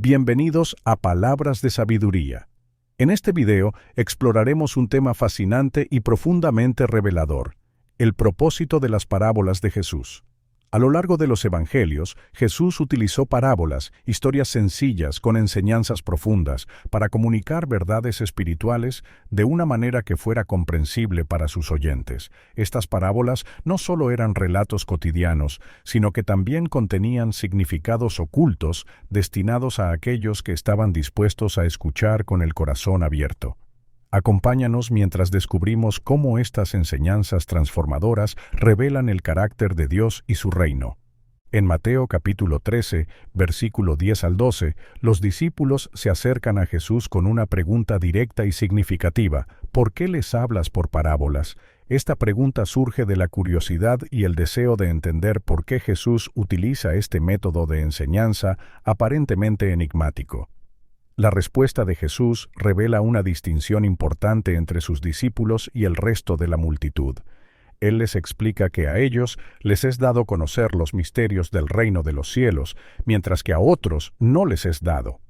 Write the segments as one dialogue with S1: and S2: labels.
S1: Bienvenidos a Palabras de Sabiduría. En este video exploraremos un tema fascinante y profundamente revelador: el propósito de las parábolas de Jesús. A lo largo de los Evangelios, Jesús utilizó parábolas, historias sencillas con enseñanzas profundas, para comunicar verdades espirituales de una manera que fuera comprensible para sus oyentes. Estas parábolas no solo eran relatos cotidianos, sino que también contenían significados ocultos destinados a aquellos que estaban dispuestos a escuchar con el corazón abierto. Acompáñanos mientras descubrimos cómo estas enseñanzas transformadoras revelan el carácter de Dios y su reino. En Mateo capítulo 13, versículo 10 al 12, los discípulos se acercan a Jesús con una pregunta directa y significativa: ¿por qué les hablas por parábolas? Esta pregunta surge de la curiosidad y el deseo de entender por qué Jesús utiliza este método de enseñanza aparentemente enigmático. La respuesta de Jesús revela una distinción importante entre sus discípulos y el resto de la multitud. Él les explica que a ellos les es dado conocer los misterios del reino de los cielos, mientras que a otros no les es dado.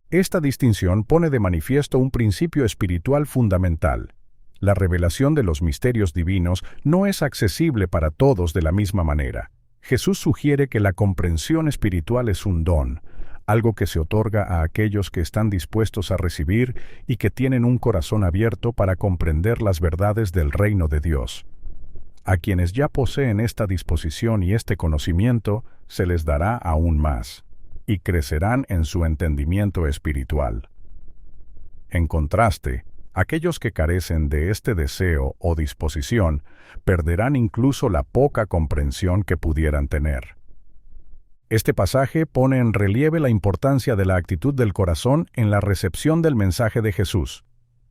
S1: Esta distinción pone de manifiesto un principio espiritual fundamental. La revelación de los misterios divinos no es accesible para todos de la misma manera. Jesús sugiere que la comprensión espiritual es un don, algo que se otorga a aquellos que están dispuestos a recibir y que tienen un corazón abierto para comprender las verdades del reino de Dios. A quienes ya poseen esta disposición y este conocimiento, se les dará aún más, y crecerán en su entendimiento espiritual. En contraste, aquellos que carecen de este deseo o disposición, perderán incluso la poca comprensión que pudieran tener. Este pasaje pone en relieve la importancia de la actitud del corazón en la recepción del mensaje de Jesús.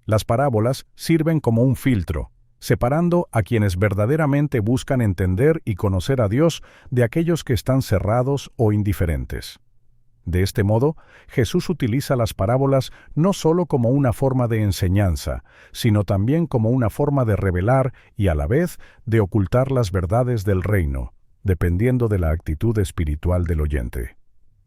S1: Las parábolas sirven como un filtro, separando a quienes verdaderamente buscan entender y conocer a Dios de aquellos que están cerrados o indiferentes. De este modo, Jesús utiliza las parábolas no solo como una forma de enseñanza, sino también como una forma de revelar y a la vez de ocultar las verdades del reino, dependiendo de la actitud espiritual del oyente.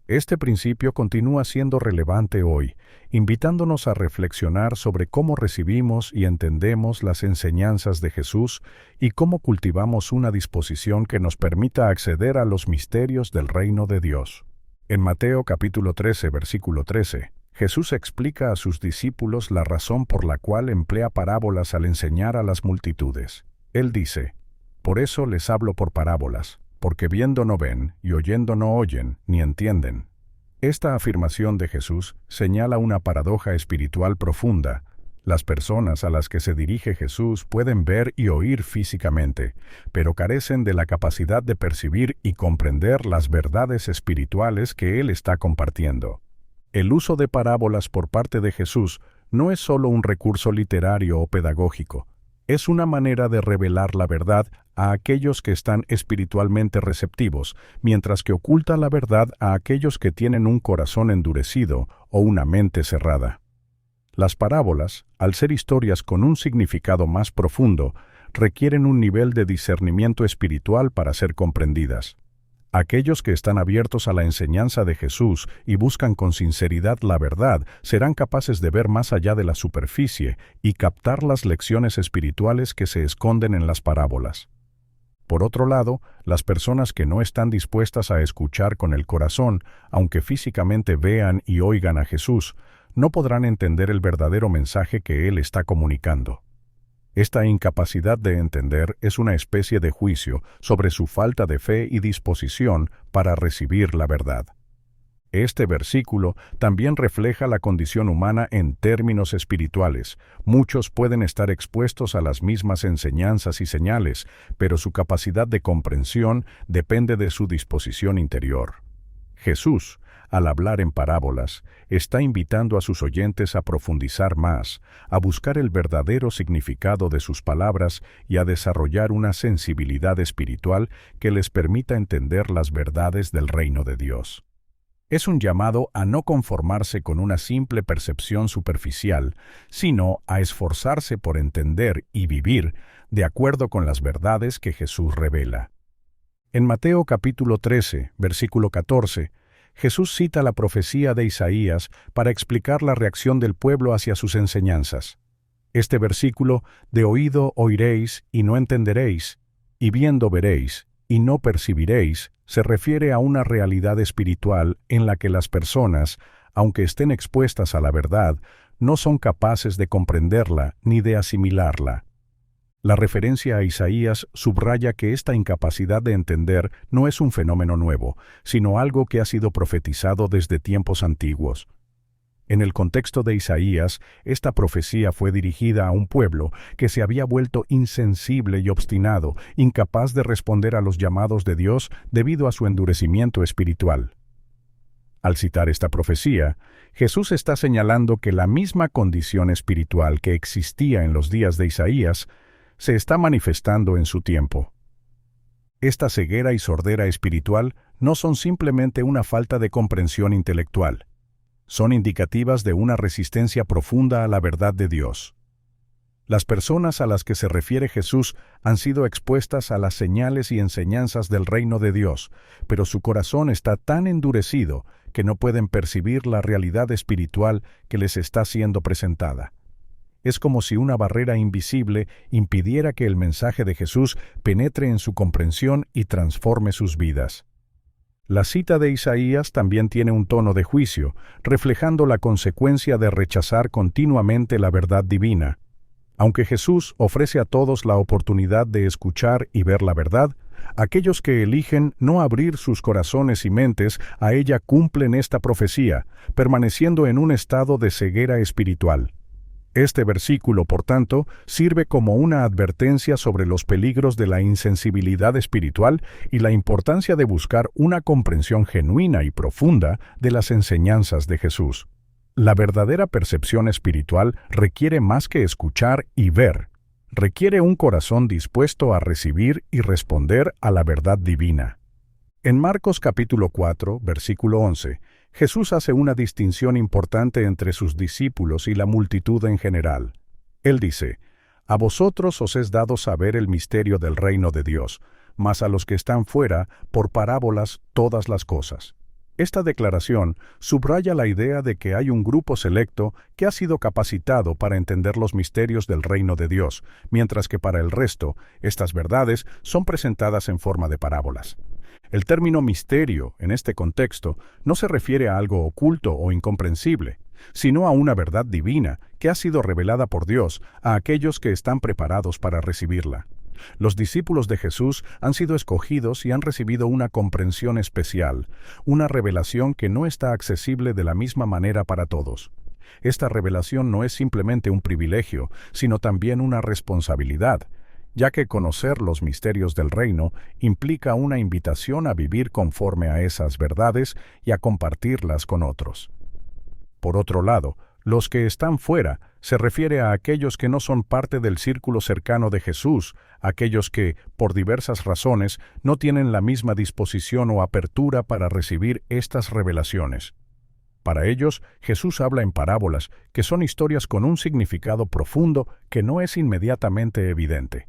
S1: Este principio continúa siendo relevante hoy, invitándonos a reflexionar sobre cómo recibimos y entendemos las enseñanzas de Jesús y cómo cultivamos una disposición que nos permita acceder a los misterios del reino de Dios. En Mateo capítulo 13, versículo 13, Jesús explica a sus discípulos la razón por la cual emplea parábolas al enseñar a las multitudes. Él dice: «Por eso les hablo por parábolas, porque viendo no ven y oyendo no oyen ni entienden». Esta afirmación de Jesús señala una paradoja espiritual profunda. Las personas a las que se dirige Jesús pueden ver y oír físicamente, pero carecen de la capacidad de percibir y comprender las verdades espirituales que Él está compartiendo. El uso de parábolas por parte de Jesús no es solo un recurso literario o pedagógico. Es una manera de revelar la verdad a aquellos que están espiritualmente receptivos, mientras que oculta la verdad a aquellos que tienen un corazón endurecido o una mente cerrada. Las parábolas, al ser historias con un significado más profundo, requieren un nivel de discernimiento espiritual para ser comprendidas. Aquellos que están abiertos a la enseñanza de Jesús y buscan con sinceridad la verdad serán capaces de ver más allá de la superficie y captar las lecciones espirituales que se esconden en las parábolas. Por otro lado, las personas que no están dispuestas a escuchar con el corazón, aunque físicamente vean y oigan a Jesús, no podrán entender el verdadero mensaje que Él está comunicando. Esta incapacidad de entender es una especie de juicio sobre su falta de fe y disposición para recibir la verdad. Este versículo también refleja la condición humana en términos espirituales. Muchos pueden estar expuestos a las mismas enseñanzas y señales, pero su capacidad de comprensión depende de su disposición interior. Jesús, al hablar en parábolas, está invitando a sus oyentes a profundizar más, a buscar el verdadero significado de sus palabras y a desarrollar una sensibilidad espiritual que les permita entender las verdades del reino de Dios. Es un llamado a no conformarse con una simple percepción superficial, sino a esforzarse por entender y vivir de acuerdo con las verdades que Jesús revela. En Mateo capítulo 13, versículo 14, Jesús cita la profecía de Isaías para explicar la reacción del pueblo hacia sus enseñanzas. Este versículo, de oído oiréis y no entenderéis, y viendo veréis y no percibiréis, se refiere a una realidad espiritual en la que las personas, aunque estén expuestas a la verdad, no son capaces de comprenderla ni de asimilarla. La referencia a Isaías subraya que esta incapacidad de entender no es un fenómeno nuevo, sino algo que ha sido profetizado desde tiempos antiguos. En el contexto de Isaías, esta profecía fue dirigida a un pueblo que se había vuelto insensible y obstinado, incapaz de responder a los llamados de Dios debido a su endurecimiento espiritual. Al citar esta profecía, Jesús está señalando que la misma condición espiritual que existía en los días de Isaías se está manifestando en su tiempo. Esta ceguera y sordera espiritual no son simplemente una falta de comprensión intelectual. Son indicativas de una resistencia profunda a la verdad de Dios. Las personas a las que se refiere Jesús han sido expuestas a las señales y enseñanzas del reino de Dios, pero su corazón está tan endurecido que no pueden percibir la realidad espiritual que les está siendo presentada. Es como si una barrera invisible impidiera que el mensaje de Jesús penetre en su comprensión y transforme sus vidas. La cita de Isaías también tiene un tono de juicio, reflejando la consecuencia de rechazar continuamente la verdad divina. Aunque Jesús ofrece a todos la oportunidad de escuchar y ver la verdad, aquellos que eligen no abrir sus corazones y mentes a ella cumplen esta profecía, permaneciendo en un estado de ceguera espiritual. Este versículo, por tanto, sirve como una advertencia sobre los peligros de la insensibilidad espiritual y la importancia de buscar una comprensión genuina y profunda de las enseñanzas de Jesús. La verdadera percepción espiritual requiere más que escuchar y ver. Requiere un corazón dispuesto a recibir y responder a la verdad divina. En Marcos capítulo 4, versículo 11, Jesús hace una distinción importante entre sus discípulos y la multitud en general. Él dice: «A vosotros os es dado saber el misterio del reino de Dios, mas a los que están fuera, por parábolas todas las cosas». Esta declaración subraya la idea de que hay un grupo selecto que ha sido capacitado para entender los misterios del reino de Dios, mientras que para el resto, estas verdades son presentadas en forma de parábolas. El término misterio, en este contexto, no se refiere a algo oculto o incomprensible, sino a una verdad divina que ha sido revelada por Dios a aquellos que están preparados para recibirla. Los discípulos de Jesús han sido escogidos y han recibido una comprensión especial, una revelación que no está accesible de la misma manera para todos. Esta revelación no es simplemente un privilegio, sino también una responsabilidad, ya que conocer los misterios del reino implica una invitación a vivir conforme a esas verdades y a compartirlas con otros. Por otro lado, los que están fuera se refiere a aquellos que no son parte del círculo cercano de Jesús, aquellos que, por diversas razones, no tienen la misma disposición o apertura para recibir estas revelaciones. Para ellos, Jesús habla en parábolas, que son historias con un significado profundo que no es inmediatamente evidente.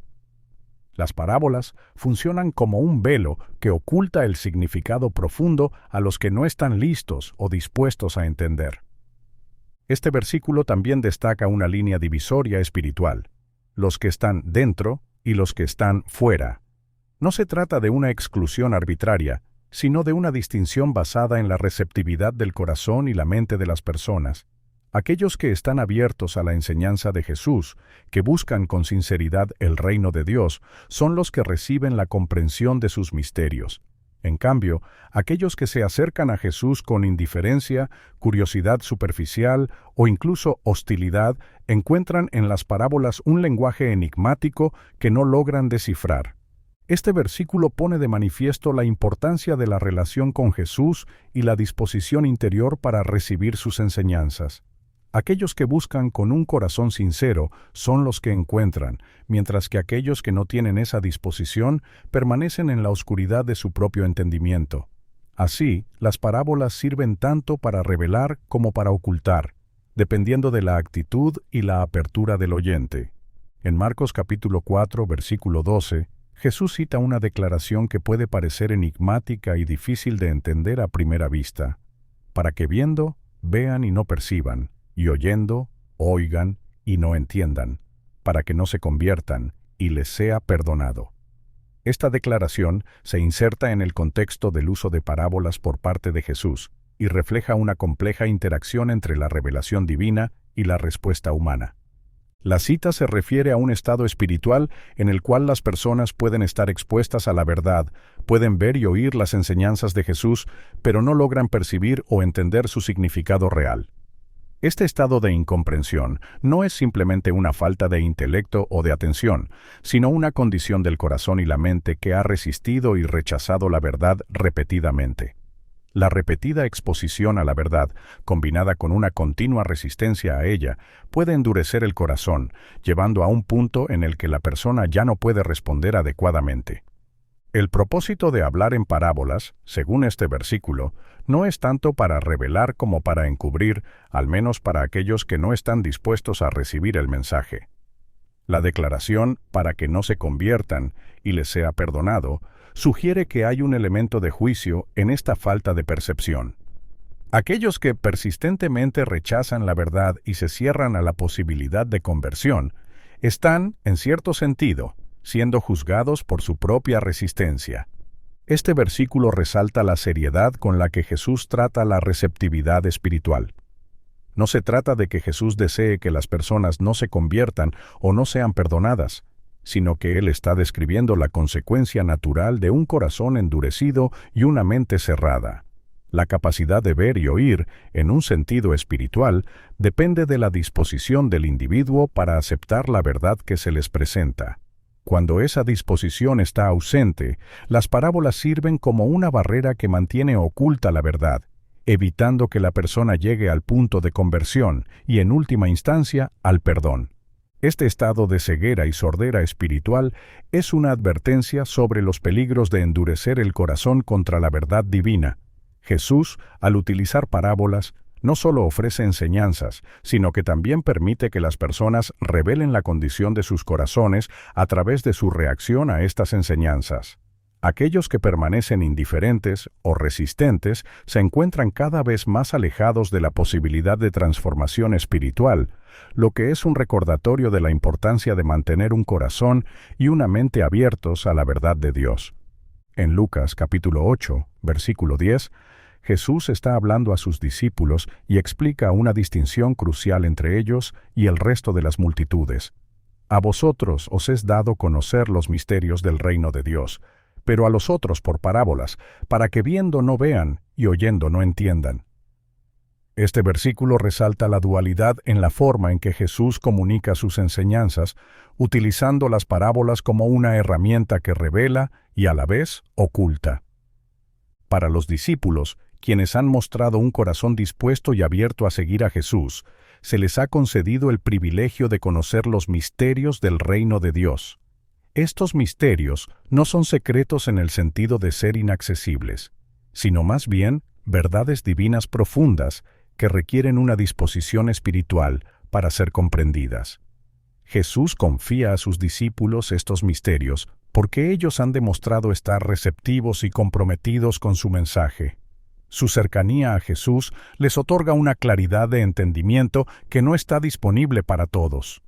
S1: Las parábolas funcionan como un velo que oculta el significado profundo a los que no están listos o dispuestos a entender. Este versículo también destaca una línea divisoria espiritual: los que están dentro y los que están fuera. No se trata de una exclusión arbitraria, sino de una distinción basada en la receptividad del corazón y la mente de las personas. Aquellos que están abiertos a la enseñanza de Jesús, que buscan con sinceridad el reino de Dios, son los que reciben la comprensión de sus misterios. En cambio, aquellos que se acercan a Jesús con indiferencia, curiosidad superficial o incluso hostilidad, encuentran en las parábolas un lenguaje enigmático que no logran descifrar. Este versículo pone de manifiesto la importancia de la relación con Jesús y la disposición interior para recibir sus enseñanzas. Aquellos que buscan con un corazón sincero son los que encuentran, mientras que aquellos que no tienen esa disposición permanecen en la oscuridad de su propio entendimiento. Así, las parábolas sirven tanto para revelar como para ocultar, dependiendo de la actitud y la apertura del oyente. En Marcos capítulo 4, versículo 12, Jesús cita una declaración que puede parecer enigmática y difícil de entender a primera vista. para que viendo, vean y no perciban, y oyendo, oigan y no entiendan, para que no se conviertan y les sea perdonado. Esta declaración se inserta en el contexto del uso de parábolas por parte de Jesús y refleja una compleja interacción entre la revelación divina y la respuesta humana. La cita se refiere a un estado espiritual en el cual las personas pueden estar expuestas a la verdad, pueden ver y oír las enseñanzas de Jesús, pero no logran percibir o entender su significado real. Este estado de incomprensión no es simplemente una falta de intelecto o de atención, sino una condición del corazón y la mente que ha resistido y rechazado la verdad repetidamente. La repetida exposición a la verdad, combinada con una continua resistencia a ella, puede endurecer el corazón, llevando a un punto en el que la persona ya no puede responder adecuadamente. El propósito de hablar en parábolas, según este versículo, no es tanto para revelar como para encubrir, al menos para aquellos que no están dispuestos a recibir el mensaje. La declaración, para que no se conviertan y les sea perdonado, sugiere que hay un elemento de juicio en esta falta de percepción. Aquellos que persistentemente rechazan la verdad y se cierran a la posibilidad de conversión, están, en cierto sentido, siendo juzgados por su propia resistencia. Este versículo resalta la seriedad con la que Jesús trata la receptividad espiritual. No se trata de que Jesús desee que las personas no se conviertan o no sean perdonadas, sino que Él está describiendo la consecuencia natural de un corazón endurecido y una mente cerrada. La capacidad de ver y oír, en un sentido espiritual, depende de la disposición del individuo para aceptar la verdad que se les presenta. Cuando esa disposición está ausente, las parábolas sirven como una barrera que mantiene oculta la verdad, evitando que la persona llegue al punto de conversión y, en última instancia, al perdón. Este estado de ceguera y sordera espiritual es una advertencia sobre los peligros de endurecer el corazón contra la verdad divina. Jesús, al utilizar parábolas, no solo ofrece enseñanzas, sino que también permite que las personas revelen la condición de sus corazones a través de su reacción a estas enseñanzas. Aquellos que permanecen indiferentes o resistentes se encuentran cada vez más alejados de la posibilidad de transformación espiritual, lo que es un recordatorio de la importancia de mantener un corazón y una mente abiertos a la verdad de Dios. En Lucas capítulo 8, versículo 10, Jesús está hablando a sus discípulos y explica una distinción crucial entre ellos y el resto de las multitudes. A vosotros os es dado conocer los misterios del reino de Dios, pero a los otros por parábolas, para que viendo no vean y oyendo no entiendan. Este versículo resalta la dualidad en la forma en que Jesús comunica sus enseñanzas, utilizando las parábolas como una herramienta que revela y a la vez oculta. Para los discípulos, quienes han mostrado un corazón dispuesto y abierto a seguir a Jesús, se les ha concedido el privilegio de conocer los misterios del reino de Dios. Estos misterios no son secretos en el sentido de ser inaccesibles, sino más bien verdades divinas profundas que requieren una disposición espiritual para ser comprendidas. Jesús confía a sus discípulos estos misterios porque ellos han demostrado estar receptivos y comprometidos con su mensaje. Su cercanía a Jesús les otorga una claridad de entendimiento que no está disponible para todos.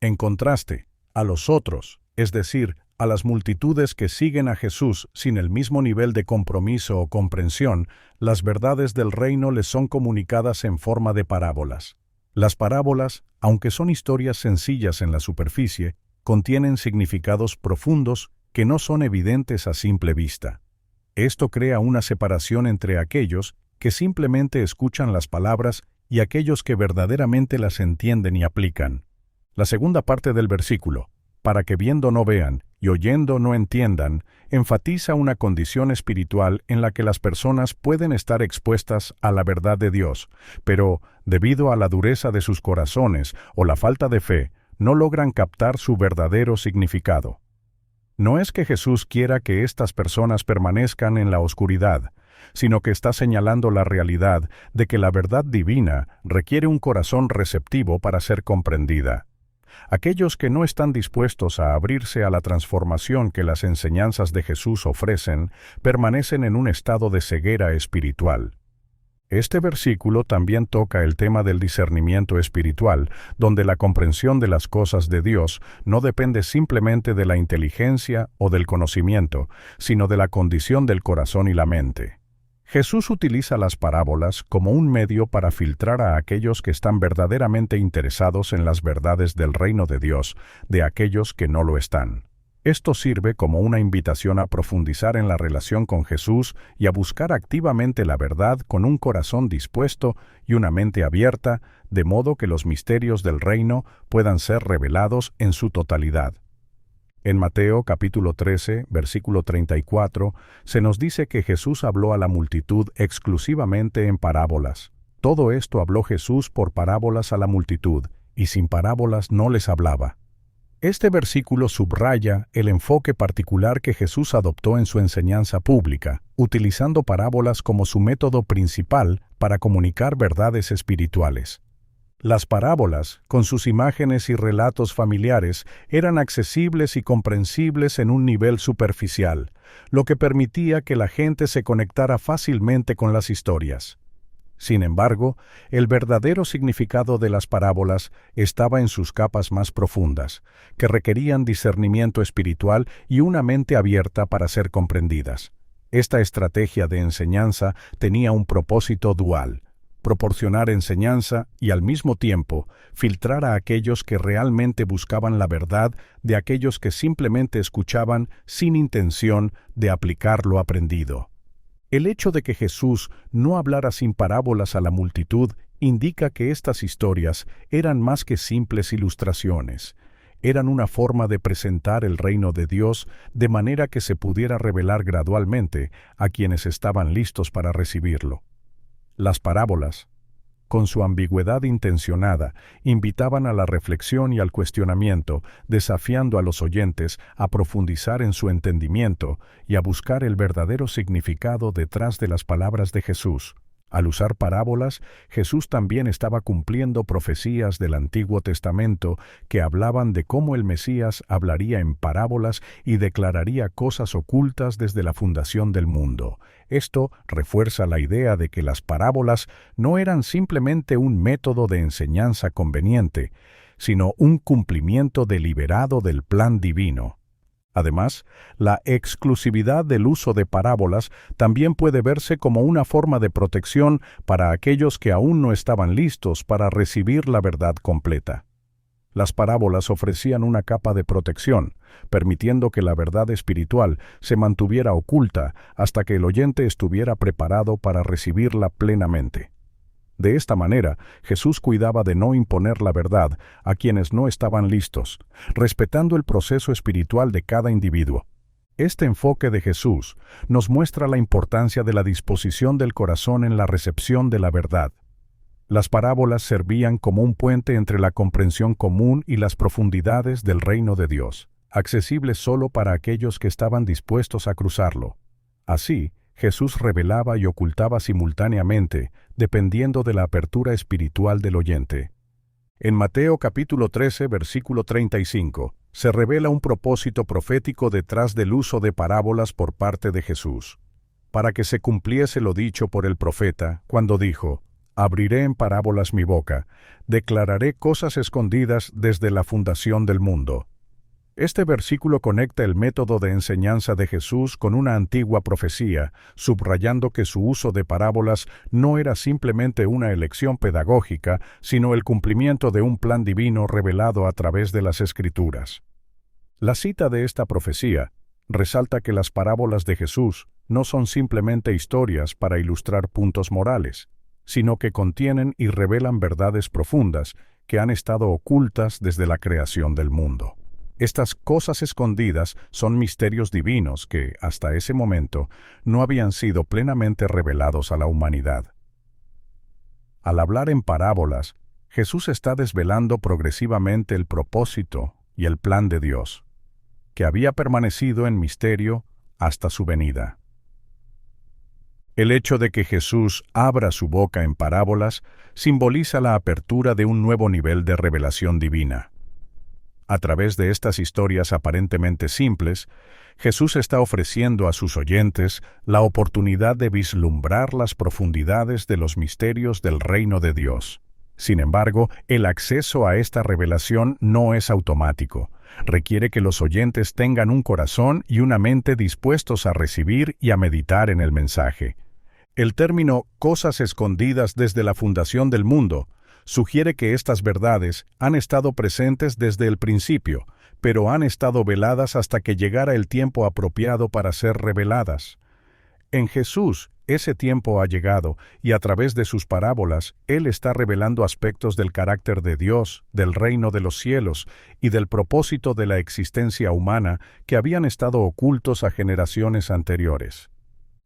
S1: En contraste, a los otros, es decir, a las multitudes que siguen a Jesús sin el mismo nivel de compromiso o comprensión, las verdades del reino les son comunicadas en forma de parábolas. Las parábolas, aunque son historias sencillas en la superficie, contienen significados profundos que no son evidentes a simple vista. Esto crea una separación entre aquellos que simplemente escuchan las palabras y aquellos que verdaderamente las entienden y aplican. La segunda parte del versículo, para que viendo no vean y oyendo no entiendan, enfatiza una condición espiritual en la que las personas pueden estar expuestas a la verdad de Dios, pero, debido a la dureza de sus corazones o la falta de fe, no logran captar su verdadero significado. No es que Jesús quiera que estas personas permanezcan en la oscuridad, sino que está señalando la realidad de que la verdad divina requiere un corazón receptivo para ser comprendida. Aquellos que no están dispuestos a abrirse a la transformación que las enseñanzas de Jesús ofrecen, permanecen en un estado de ceguera espiritual. Este versículo también toca el tema del discernimiento espiritual, donde la comprensión de las cosas de Dios no depende simplemente de la inteligencia o del conocimiento, sino de la condición del corazón y la mente. Jesús utiliza las parábolas como un medio para filtrar a aquellos que están verdaderamente interesados en las verdades del reino de Dios, de aquellos que no lo están. Esto sirve como una invitación a profundizar en la relación con Jesús y a buscar activamente la verdad con un corazón dispuesto y una mente abierta, de modo que los misterios del reino puedan ser revelados en su totalidad. En Mateo capítulo 13, versículo 34, se nos dice que Jesús habló a la multitud exclusivamente en parábolas. Todo esto habló Jesús por parábolas a la multitud, y sin parábolas no les hablaba. Este versículo subraya el enfoque particular que Jesús adoptó en su enseñanza pública, utilizando parábolas como su método principal para comunicar verdades espirituales. Las parábolas, con sus imágenes y relatos familiares, eran accesibles y comprensibles en un nivel superficial, lo que permitía que la gente se conectara fácilmente con las historias. Sin embargo, el verdadero significado de las parábolas estaba en sus capas más profundas, que requerían discernimiento espiritual y una mente abierta para ser comprendidas. Esta estrategia de enseñanza tenía un propósito dual: proporcionar enseñanza y al mismo tiempo filtrar a aquellos que realmente buscaban la verdad de aquellos que simplemente escuchaban sin intención de aplicar lo aprendido. El hecho de que Jesús no hablara sin parábolas a la multitud indica que estas historias eran más que simples ilustraciones. Eran una forma de presentar el reino de Dios de manera que se pudiera revelar gradualmente a quienes estaban listos para recibirlo. Las parábolas, con su ambigüedad intencionada, invitaban a la reflexión y al cuestionamiento, desafiando a los oyentes a profundizar en su entendimiento y a buscar el verdadero significado detrás de las palabras de Jesús. Al usar parábolas, Jesús también estaba cumpliendo profecías del Antiguo Testamento que hablaban de cómo el Mesías hablaría en parábolas y declararía cosas ocultas desde la fundación del mundo. Esto refuerza la idea de que las parábolas no eran simplemente un método de enseñanza conveniente, sino un cumplimiento deliberado del plan divino. Además, la exclusividad del uso de parábolas también puede verse como una forma de protección para aquellos que aún no estaban listos para recibir la verdad completa. Las parábolas ofrecían una capa de protección, permitiendo que la verdad espiritual se mantuviera oculta hasta que el oyente estuviera preparado para recibirla plenamente. De esta manera, Jesús cuidaba de no imponer la verdad a quienes no estaban listos, respetando el proceso espiritual de cada individuo. Este enfoque de Jesús nos muestra la importancia de la disposición del corazón en la recepción de la verdad. Las parábolas servían como un puente entre la comprensión común y las profundidades del reino de Dios, accesibles solo para aquellos que estaban dispuestos a cruzarlo. Así, Jesús revelaba y ocultaba simultáneamente, dependiendo de la apertura espiritual del oyente. En Mateo capítulo 13, versículo 35, se revela un propósito profético detrás del uso de parábolas por parte de Jesús, para que se cumpliese lo dicho por el profeta, cuando dijo: «Abriré en parábolas mi boca, declararé cosas escondidas desde la fundación del mundo». Este versículo conecta el método de enseñanza de Jesús con una antigua profecía, subrayando que su uso de parábolas no era simplemente una elección pedagógica, sino el cumplimiento de un plan divino revelado a través de las Escrituras. La cita de esta profecía resalta que las parábolas de Jesús no son simplemente historias para ilustrar puntos morales, sino que contienen y revelan verdades profundas que han estado ocultas desde la creación del mundo. Estas cosas escondidas son misterios divinos que, hasta ese momento, no habían sido plenamente revelados a la humanidad. Al hablar en parábolas, Jesús está desvelando progresivamente el propósito y el plan de Dios, que había permanecido en misterio hasta su venida. El hecho de que Jesús abra su boca en parábolas simboliza la apertura de un nuevo nivel de revelación divina. A través de estas historias aparentemente simples, Jesús está ofreciendo a sus oyentes la oportunidad de vislumbrar las profundidades de los misterios del reino de Dios. Sin embargo, el acceso a esta revelación no es automático. Requiere que los oyentes tengan un corazón y una mente dispuestos a recibir y a meditar en el mensaje. El término «cosas escondidas desde la fundación del mundo» sugiere que estas verdades han estado presentes desde el principio, pero han estado veladas hasta que llegara el tiempo apropiado para ser reveladas. En Jesús, ese tiempo ha llegado, y a través de sus parábolas, Él está revelando aspectos del carácter de Dios, del reino de los cielos y del propósito de la existencia humana que habían estado ocultos a generaciones anteriores.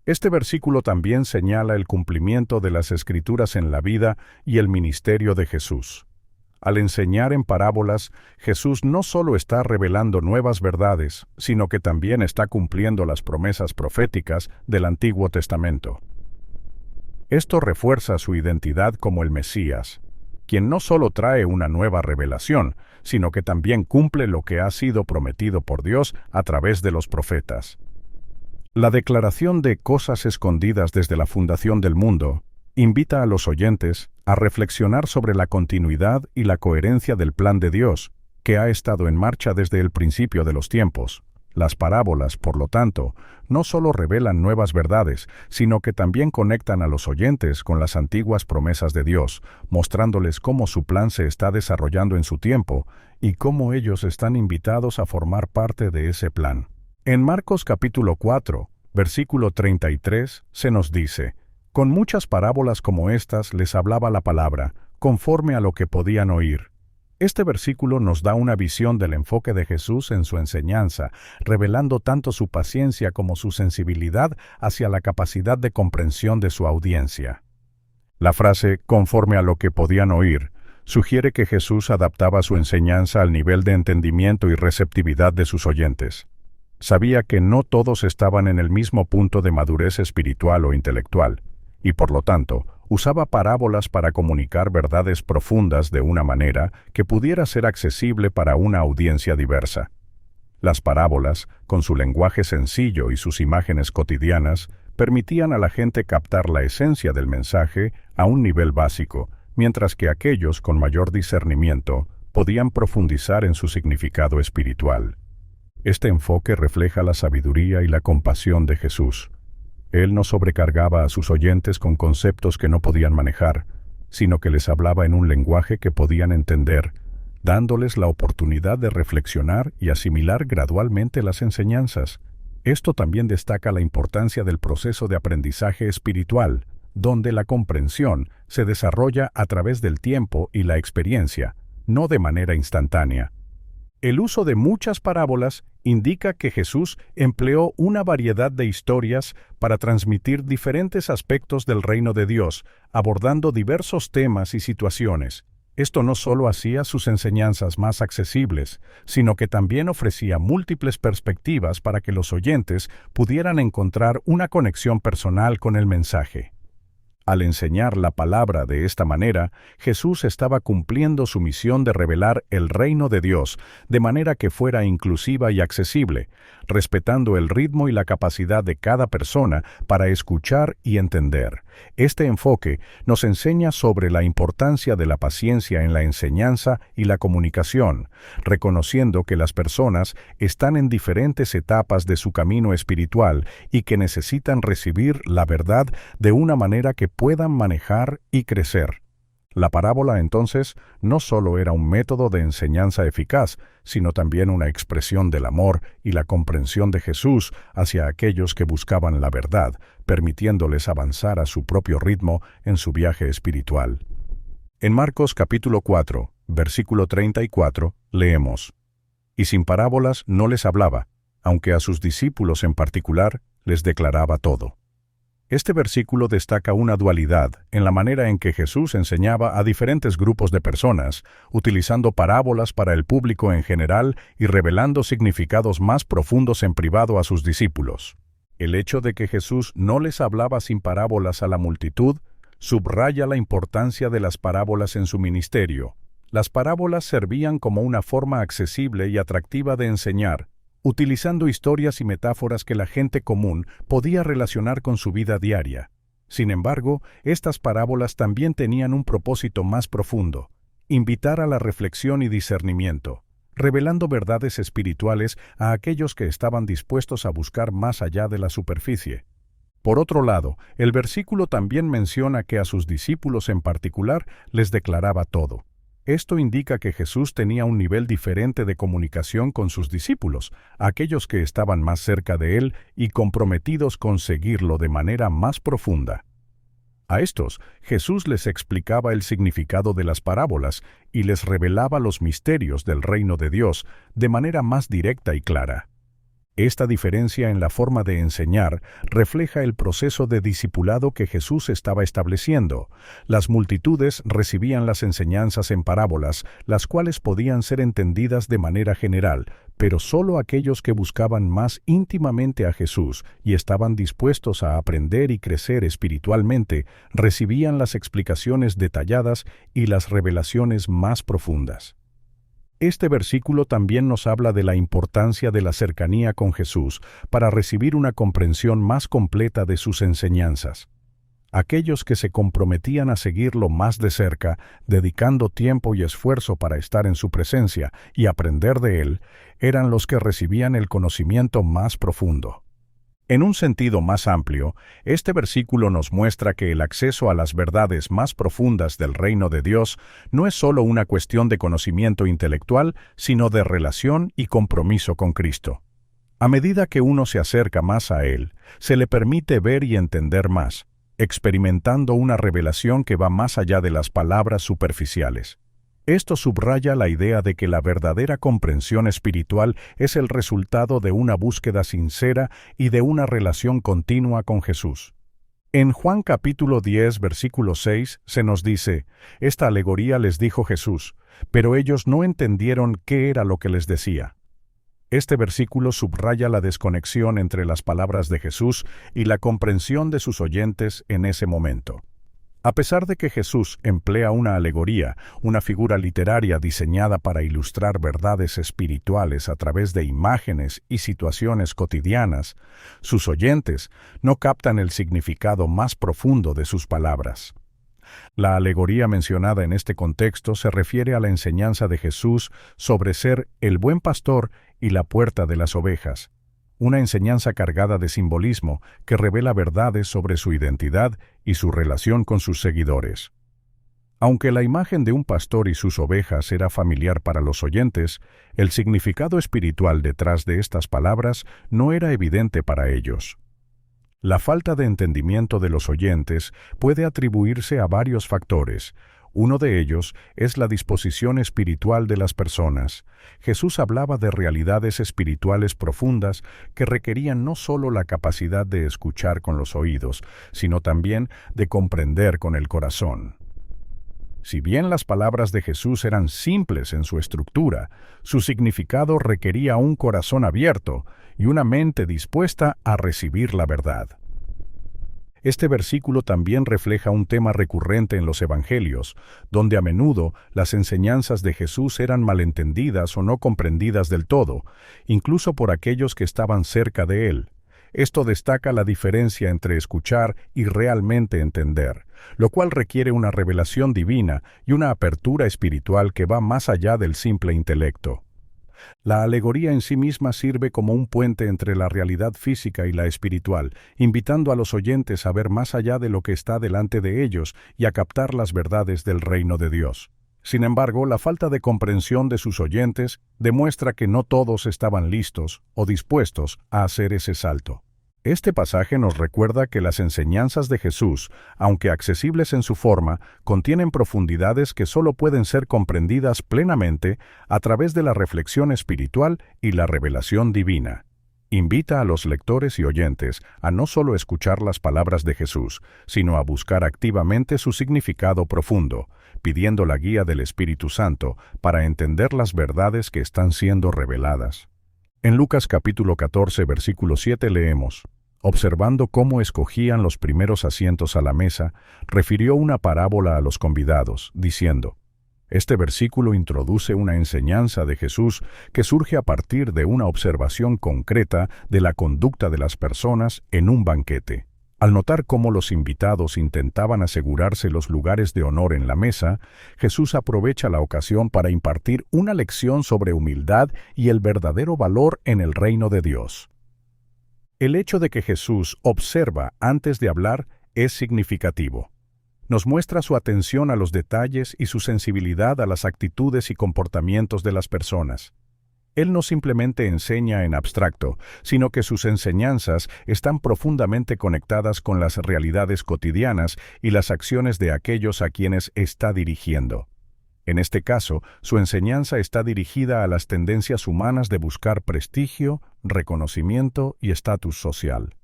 S1: Este versículo también señala el cumplimiento de las Escrituras en la vida y el ministerio de Jesús. Al enseñar en parábolas, Jesús no solo está revelando nuevas verdades, sino que también está cumpliendo las promesas proféticas del Antiguo Testamento. Esto refuerza su identidad como el Mesías, quien no solo trae una nueva revelación, sino que también cumple lo que ha sido prometido por Dios a través de los profetas. La declaración de cosas escondidas desde la fundación del mundo invita a los oyentes a reflexionar sobre la continuidad y la coherencia del plan de Dios, que ha estado en marcha desde el principio de los tiempos. Las parábolas, por lo tanto, no solo revelan nuevas verdades, sino que también conectan a los oyentes con las antiguas promesas de Dios, mostrándoles cómo su plan se está desarrollando en su tiempo y cómo ellos están invitados a formar parte de ese plan. En Marcos capítulo 4, versículo 33, se nos dice: «Con muchas parábolas como estas les hablaba la palabra, conforme a lo que podían oír». Este versículo nos da una visión del enfoque de Jesús en su enseñanza, revelando tanto su paciencia como su sensibilidad hacia la capacidad de comprensión de su audiencia. La frase «conforme a lo que podían oír» sugiere que Jesús adaptaba su enseñanza al nivel de entendimiento y receptividad de sus oyentes. Sabía que no todos estaban en el mismo punto de madurez espiritual o intelectual, y por lo tanto, usaba parábolas para comunicar verdades profundas de una manera que pudiera ser accesible para una audiencia diversa. Las parábolas, con su lenguaje sencillo y sus imágenes cotidianas, permitían a la gente captar la esencia del mensaje a un nivel básico, mientras que aquellos con mayor discernimiento podían profundizar en su significado espiritual. Este enfoque refleja la sabiduría y la compasión de Jesús. Él no sobrecargaba a sus oyentes con conceptos que no podían manejar, sino que les hablaba en un lenguaje que podían entender, dándoles la oportunidad de reflexionar y asimilar gradualmente las enseñanzas. Esto también destaca la importancia del proceso de aprendizaje espiritual, donde la comprensión se desarrolla a través del tiempo y la experiencia, no de manera instantánea. El uso de muchas parábolas indica que Jesús empleó una variedad de historias para transmitir diferentes aspectos del reino de Dios, abordando diversos temas y situaciones. Esto no solo hacía sus enseñanzas más accesibles, sino que también ofrecía múltiples perspectivas para que los oyentes pudieran encontrar una conexión personal con el mensaje. Al enseñar la palabra de esta manera, Jesús estaba cumpliendo su misión de revelar el reino de Dios de manera que fuera inclusiva y accesible, respetando el ritmo y la capacidad de cada persona para escuchar y entender. Este enfoque nos enseña sobre la importancia de la paciencia en la enseñanza y la comunicación, reconociendo que las personas están en diferentes etapas de su camino espiritual y que necesitan recibir la verdad de una manera que puedan manejar y crecer. La parábola, entonces, no solo era un método de enseñanza eficaz, sino también una expresión del amor y la comprensión de Jesús hacia aquellos que buscaban la verdad, permitiéndoles avanzar a su propio ritmo en su viaje espiritual. En Marcos capítulo 4, versículo 34, leemos: «Y sin parábolas no les hablaba, aunque a sus discípulos en particular les declaraba todo». Este versículo destaca una dualidad en la manera en que Jesús enseñaba a diferentes grupos de personas, utilizando parábolas para el público en general y revelando significados más profundos en privado a sus discípulos. El hecho de que Jesús no les hablaba sin parábolas a la multitud subraya la importancia de las parábolas en su ministerio. Las parábolas servían como una forma accesible y atractiva de enseñar, utilizando historias y metáforas que la gente común podía relacionar con su vida diaria. Sin embargo, estas parábolas también tenían un propósito más profundo: invitar a la reflexión y discernimiento, revelando verdades espirituales a aquellos que estaban dispuestos a buscar más allá de la superficie. Por otro lado, el versículo también menciona que a sus discípulos en particular les declaraba todo. Esto indica que Jesús tenía un nivel diferente de comunicación con sus discípulos, aquellos que estaban más cerca de él y comprometidos con seguirlo de manera más profunda. A estos, Jesús les explicaba el significado de las parábolas y les revelaba los misterios del reino de Dios de manera más directa y clara. Esta diferencia en la forma de enseñar refleja el proceso de discipulado que Jesús estaba estableciendo. Las multitudes recibían las enseñanzas en parábolas, las cuales podían ser entendidas de manera general, pero solo aquellos que buscaban más íntimamente a Jesús y estaban dispuestos a aprender y crecer espiritualmente, recibían las explicaciones detalladas y las revelaciones más profundas. Este versículo también nos habla de la importancia de la cercanía con Jesús para recibir una comprensión más completa de sus enseñanzas. Aquellos que se comprometían a seguirlo más de cerca, dedicando tiempo y esfuerzo para estar en su presencia y aprender de él, eran los que recibían el conocimiento más profundo. En un sentido más amplio, este versículo nos muestra que el acceso a las verdades más profundas del reino de Dios no es solo una cuestión de conocimiento intelectual, sino de relación y compromiso con Cristo. A medida que uno se acerca más a Él, se le permite ver y entender más, experimentando una revelación que va más allá de las palabras superficiales. Esto subraya la idea de que la verdadera comprensión espiritual es el resultado de una búsqueda sincera y de una relación continua con Jesús. En Juan capítulo 10, versículo 6, se nos dice: «Esta alegoría les dijo Jesús, pero ellos no entendieron qué era lo que les decía». Este versículo subraya la desconexión entre las palabras de Jesús y la comprensión de sus oyentes en ese momento. A pesar de que Jesús emplea una alegoría, una figura literaria diseñada para ilustrar verdades espirituales a través de imágenes y situaciones cotidianas, sus oyentes no captan el significado más profundo de sus palabras. La alegoría mencionada en este contexto se refiere a la enseñanza de Jesús sobre ser el buen pastor y la puerta de las ovejas, una enseñanza cargada de simbolismo que revela verdades sobre su identidad y su relación con sus seguidores. Aunque la imagen de un pastor y sus ovejas era familiar para los oyentes, el significado espiritual detrás de estas palabras no era evidente para ellos. La falta de entendimiento de los oyentes puede atribuirse a varios factores. Uno de ellos es la disposición espiritual de las personas. Jesús hablaba de realidades espirituales profundas que requerían no solo la capacidad de escuchar con los oídos, sino también de comprender con el corazón. Si bien las palabras de Jesús eran simples en su estructura, su significado requería un corazón abierto y una mente dispuesta a recibir la verdad. Este versículo también refleja un tema recurrente en los evangelios, donde a menudo las enseñanzas de Jesús eran malentendidas o no comprendidas del todo, incluso por aquellos que estaban cerca de él. Esto destaca la diferencia entre escuchar y realmente entender, lo cual requiere una revelación divina y una apertura espiritual que va más allá del simple intelecto. La alegoría en sí misma sirve como un puente entre la realidad física y la espiritual, invitando a los oyentes a ver más allá de lo que está delante de ellos y a captar las verdades del reino de Dios. Sin embargo, la falta de comprensión de sus oyentes demuestra que no todos estaban listos o dispuestos a hacer ese salto. Este pasaje nos recuerda que las enseñanzas de Jesús, aunque accesibles en su forma, contienen profundidades que solo pueden ser comprendidas plenamente a través de la reflexión espiritual y la revelación divina. Invita a los lectores y oyentes a no solo escuchar las palabras de Jesús, sino a buscar activamente su significado profundo, pidiendo la guía del Espíritu Santo para entender las verdades que están siendo reveladas. En Lucas capítulo 14, versículo 7 leemos: «Observando cómo escogían los primeros asientos a la mesa, refirió una parábola a los convidados, diciendo: Este versículo introduce una enseñanza de Jesús que surge a partir de una observación concreta de la conducta de las personas en un banquete. Al notar cómo los invitados intentaban asegurarse los lugares de honor en la mesa, Jesús aprovecha la ocasión para impartir una lección sobre humildad y el verdadero valor en el reino de Dios. El hecho de que Jesús observa antes de hablar es significativo. Nos muestra su atención a los detalles y su sensibilidad a las actitudes y comportamientos de las personas. Él no simplemente enseña en abstracto, sino que sus enseñanzas están profundamente conectadas con las realidades cotidianas y las acciones de aquellos a quienes está dirigiendo. En este caso, su enseñanza está dirigida a las tendencias humanas de buscar prestigio, reconocimiento y estatus social.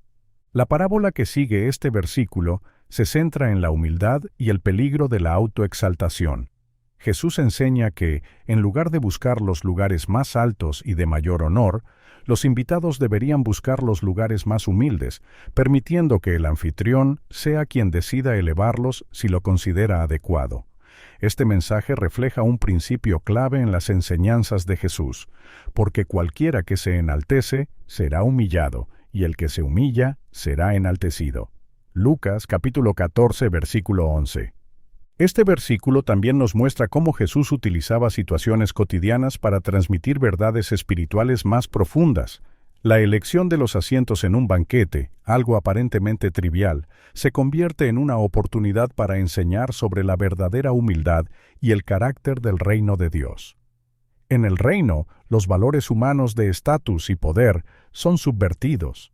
S1: La parábola que sigue este versículo se centra en la humildad y el peligro de la autoexaltación. Jesús enseña que, en lugar de buscar los lugares más altos y de mayor honor, los invitados deberían buscar los lugares más humildes, permitiendo que el anfitrión sea quien decida elevarlos si lo considera adecuado. Este mensaje refleja un principio clave en las enseñanzas de Jesús, porque cualquiera que se enaltece será humillado, y el que se humilla será enaltecido. Lucas capítulo 14, versículo 11. Este versículo también nos muestra cómo Jesús utilizaba situaciones cotidianas para transmitir verdades espirituales más profundas. La elección de los asientos en un banquete, algo aparentemente trivial, se convierte en una oportunidad para enseñar sobre la verdadera humildad y el carácter del reino de Dios. En el reino, los valores humanos de estatus y poder son subvertidos.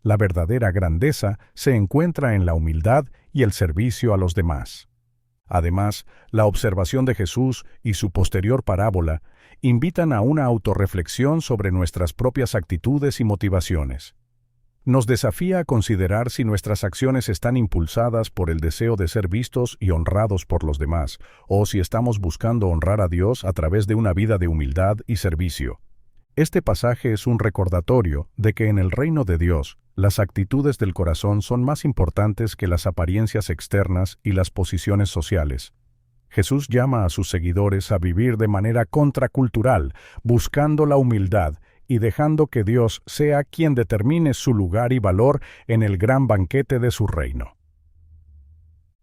S1: La verdadera grandeza se encuentra en la humildad y el servicio a los demás. Además, la observación de Jesús y su posterior parábola invitan a una autorreflexión sobre nuestras propias actitudes y motivaciones. Nos desafía a considerar si nuestras acciones están impulsadas por el deseo de ser vistos y honrados por los demás, o si estamos buscando honrar a Dios a través de una vida de humildad y servicio. Este pasaje es un recordatorio de que en el reino de Dios, las actitudes del corazón son más importantes que las apariencias externas y las posiciones sociales. Jesús llama a sus seguidores a vivir de manera contracultural, buscando la humildad y dejando que Dios sea quien determine su lugar y valor en el gran banquete de su reino.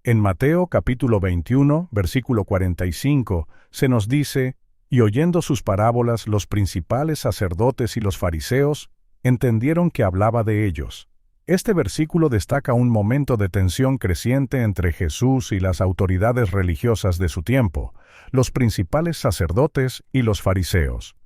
S1: En Mateo capítulo 21, versículo 45, se nos dice: «Y oyendo sus parábolas, los principales sacerdotes y los fariseos entendieron que hablaba de ellos». Este versículo destaca un momento de tensión creciente entre Jesús y las autoridades religiosas de su tiempo, los principales sacerdotes y los fariseos.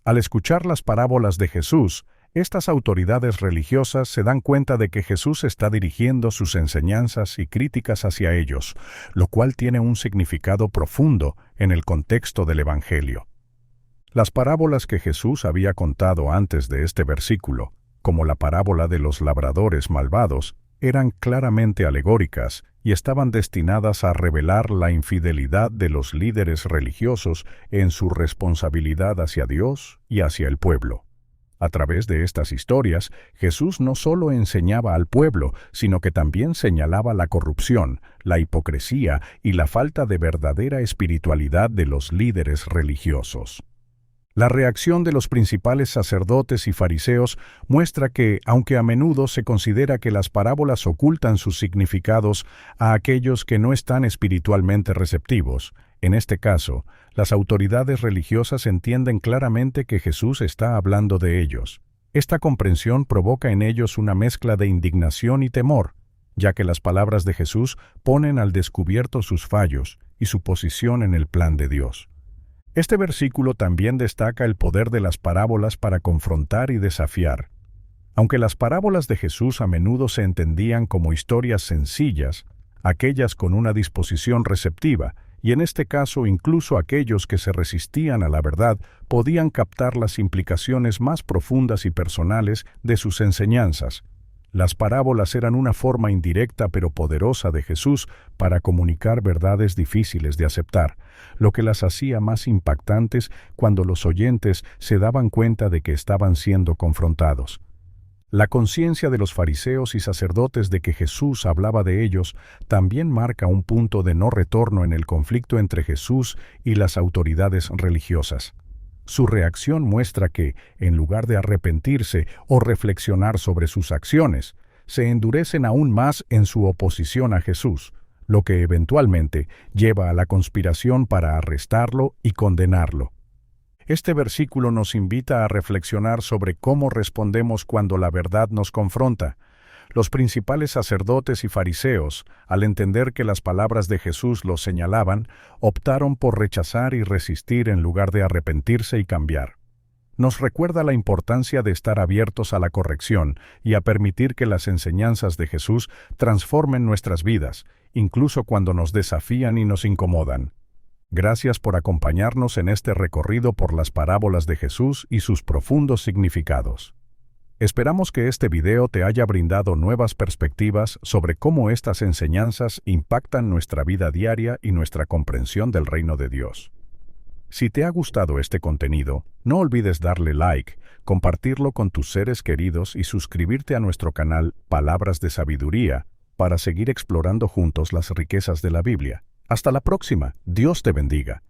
S1: Al escuchar las parábolas de Jesús, estas autoridades religiosas se dan cuenta de que Jesús está dirigiendo sus enseñanzas y críticas hacia ellos, lo cual tiene un significado profundo en el contexto del Evangelio. Las parábolas que Jesús había contado antes de este versículo, como la parábola de los labradores malvados, eran claramente alegóricas y estaban destinadas a revelar la infidelidad de los líderes religiosos en su responsabilidad hacia Dios y hacia el pueblo. A través de estas historias, Jesús no solo enseñaba al pueblo, sino que también señalaba la corrupción, la hipocresía y la falta de verdadera espiritualidad de los líderes religiosos. La reacción de los principales sacerdotes y fariseos muestra que, aunque a menudo se considera que las parábolas ocultan sus significados a aquellos que no están espiritualmente receptivos, en este caso, las autoridades religiosas entienden claramente que Jesús está hablando de ellos. Esta comprensión provoca en ellos una mezcla de indignación y temor, ya que las palabras de Jesús ponen al descubierto sus fallos y su posición en el plan de Dios. Este versículo también destaca el poder de las parábolas para confrontar y desafiar. Aunque las parábolas de Jesús a menudo se entendían como historias sencillas, aquellas con una disposición receptiva, y en este caso incluso aquellos que se resistían a la verdad, podían captar las implicaciones más profundas y personales de sus enseñanzas. Las parábolas eran una forma indirecta pero poderosa de Jesús para comunicar verdades difíciles de aceptar, lo que las hacía más impactantes cuando los oyentes se daban cuenta de que estaban siendo confrontados. La conciencia de los fariseos y sacerdotes de que Jesús hablaba de ellos también marca un punto de no retorno en el conflicto entre Jesús y las autoridades religiosas. Su reacción muestra que, en lugar de arrepentirse o reflexionar sobre sus acciones, se endurecen aún más en su oposición a Jesús, lo que eventualmente lleva a la conspiración para arrestarlo y condenarlo. Este versículo nos invita a reflexionar sobre cómo respondemos cuando la verdad nos confronta. Los principales sacerdotes y fariseos, al entender que las palabras de Jesús los señalaban, optaron por rechazar y resistir en lugar de arrepentirse y cambiar. Nos recuerda la importancia de estar abiertos a la corrección y a permitir que las enseñanzas de Jesús transformen nuestras vidas, incluso cuando nos desafían y nos incomodan. Gracias por acompañarnos en este recorrido por las parábolas de Jesús y sus profundos significados. Esperamos que este video te haya brindado nuevas perspectivas sobre cómo estas enseñanzas impactan nuestra vida diaria y nuestra comprensión del reino de Dios. Si te ha gustado este contenido, no olvides darle like, compartirlo con tus seres queridos y suscribirte a nuestro canal Palabras de Sabiduría para seguir explorando juntos las riquezas de la Biblia. Hasta la próxima. Dios te bendiga.